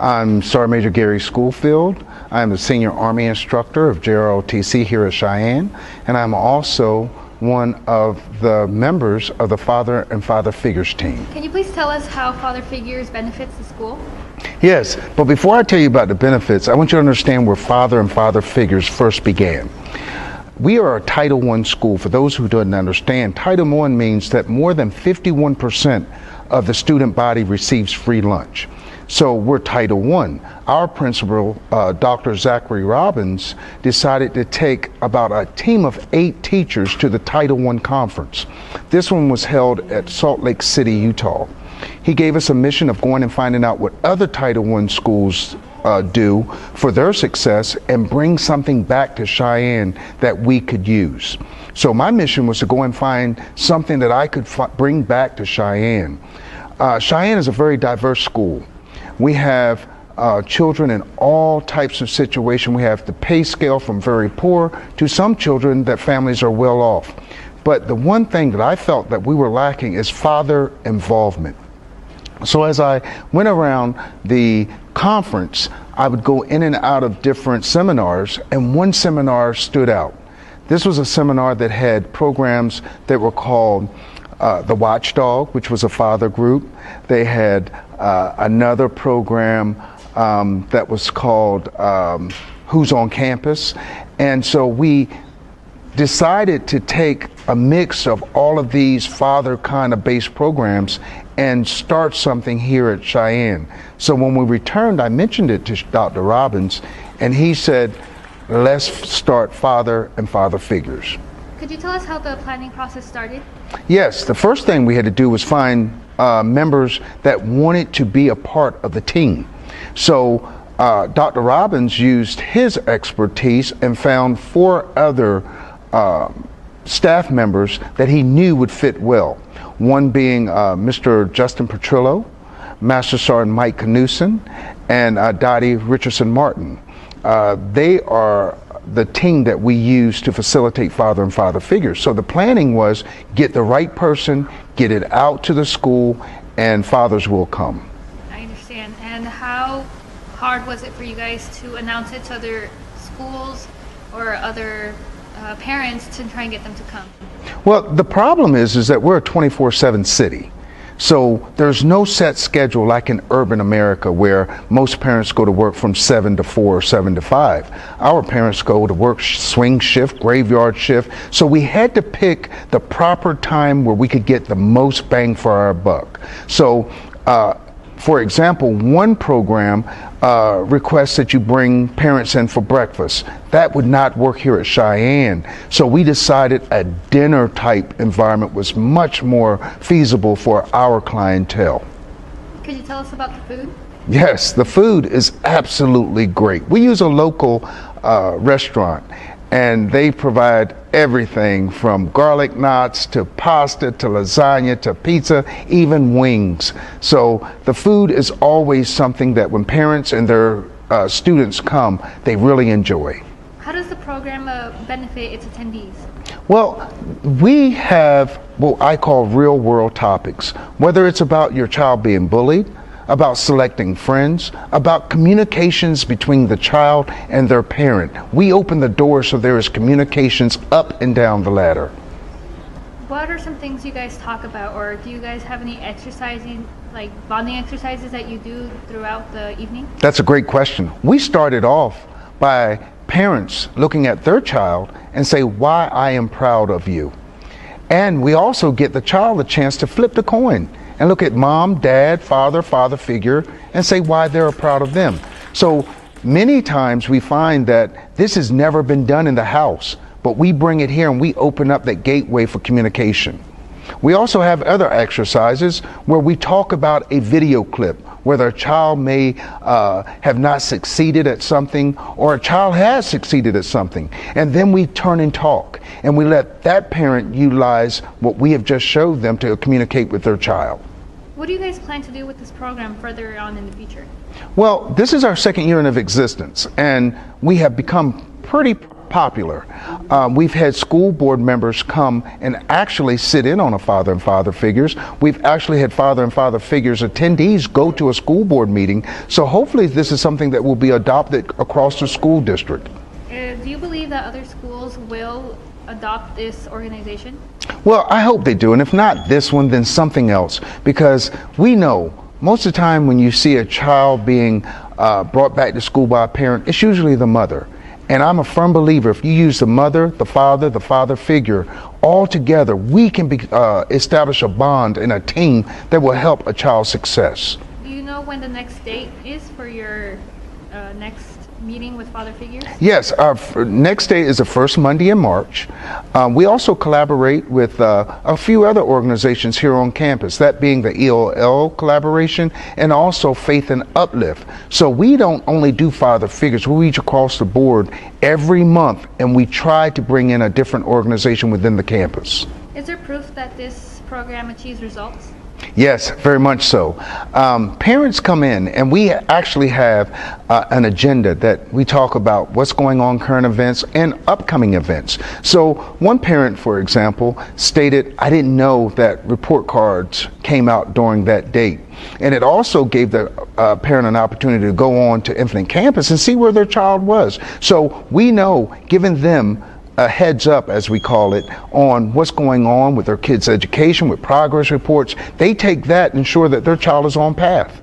I'm Sergeant Major Gary Schoolfield. I am the Senior Army Instructor of JROTC here at Cheyenne, and I'm also one of the members of the Father and Father Figures team. Can you please tell us how Father Figures benefits the school? Yes, but before I tell you about the benefits, I want you to understand where Father and Father Figures first began. We are a Title I school. For those who don't understand, Title I means that more than 51% of the student body receives free lunch. So we're Title I. Our principal, Dr. Zachary Robbins, decided to take about a team of 8 teachers to the Title I conference. This one was held at Salt Lake City, Utah. He gave us a mission of going and finding out what other Title I schools do for their success and bring something back to Cheyenne that we could use. So my mission was to go and find something that I could bring back to Cheyenne. Cheyenne is a very diverse school. We have children in all types of situations. We have the pay scale from very poor to some children that families are well off. But the one thing that I felt that we were lacking is father involvement. So as I went around the conference, I would go in and out of different seminars, and one seminar stood out. This was a seminar that had programs that were called the Watchdog, which was a father group. They had another program that was called Who's on Campus. And so we decided to take a mix of all of these father kind of based programs and start something here at Cheyenne. So when we returned, I mentioned it to Dr. Robbins, and he said, let's start Father and Father Figures. Could you tell us how the planning process started? Yes, the first thing we had to do was find members that wanted to be a part of the team. So Dr. Robbins used his expertise and found 4 other staff members that he knew would fit well. One being Mr. Justin Petrillo, Master Sergeant Mike Knudsen, and Dottie Richardson Martin. They are the team that we use to facilitate Father and Father Figures. So the planning was get the right person, get it out to the school, and fathers will come. I understand. And how hard was it for you guys to announce it to other schools or other parents to try and get them to come? Well, the problem is that we're a 24/7 city. So there's no set schedule like in urban America where most parents go to work from 7 to 4 or 7 to 5. Our parents go to work swing shift, graveyard shift. So we had to pick the proper time where we could get the most bang for our buck. So for example, one program requests that you bring parents in for breakfast. That would not work here at Cheyenne. So we decided a dinner type environment was much more feasible for our clientele. Could you tell us about the food? Yes, the food is absolutely great. We use a local restaurant, and they provide everything from garlic knots to pasta to lasagna to pizza, even wings. So the food is always something that when parents and their students come, they really enjoy. How does the program benefit its attendees? Well, we have what I call real world topics, whether it's about your child being bullied, about selecting friends, about communications between the child and their parent. We open the door so there is communications up and down the ladder. What are some things you guys talk about, or do you guys have any exercising, like bonding exercises that you do throughout the evening? That's a great question. We started off by parents looking at their child and say, why I am proud of you. And we also get the child a chance to flip the coin and look at mom, dad, father, father figure, and say why they're proud of them. So many times we find that this has never been done in the house, but we bring it here and we open up that gateway for communication. We also have other exercises where we talk about a video clip, whether a child may have not succeeded at something or a child has succeeded at something. And then we turn and talk, and we let that parent utilize what we have just showed them to communicate with their child. What do you guys plan to do with this program further on in the future? Well, this is our second year of existence, and we have become pretty popular. We've had school board members come and actually sit in on a father and father figures. We've actually had father and father figures attendees go to a school board meeting. So hopefully this is something that will be adopted across the school district. Do you believe that other schools will adopt this organization? Well, I hope they do, and if not this one, then something else, because we know most of the time when you see a child being brought back to school by a parent, it's usually the mother. And I'm a firm believer, if you use the mother, the father figure, all together, we can establish a bond and a team that will help a child's success. Do you know when the next date is for your next meeting with father figures? Yes, our next day is the first Monday in March. We also collaborate with a few other organizations here on campus, that being the ELL collaboration and also Faith and Uplift. So we don't only do father figures, we reach across the board every month, and we try to bring in a different organization within the campus. Is there proof that this program achieves results? Yes, very much so. Parents come in and we actually have an agenda that we talk about what's going on, current events and upcoming events. So one parent, for example, stated, I didn't know that report cards came out during that date. And it also gave the parent an opportunity to go on to Infinite Campus and see where their child was. So we know, giving them a heads up, as we call it, on what's going on with their kids' education, with progress reports, they take that and ensure that their child is on path.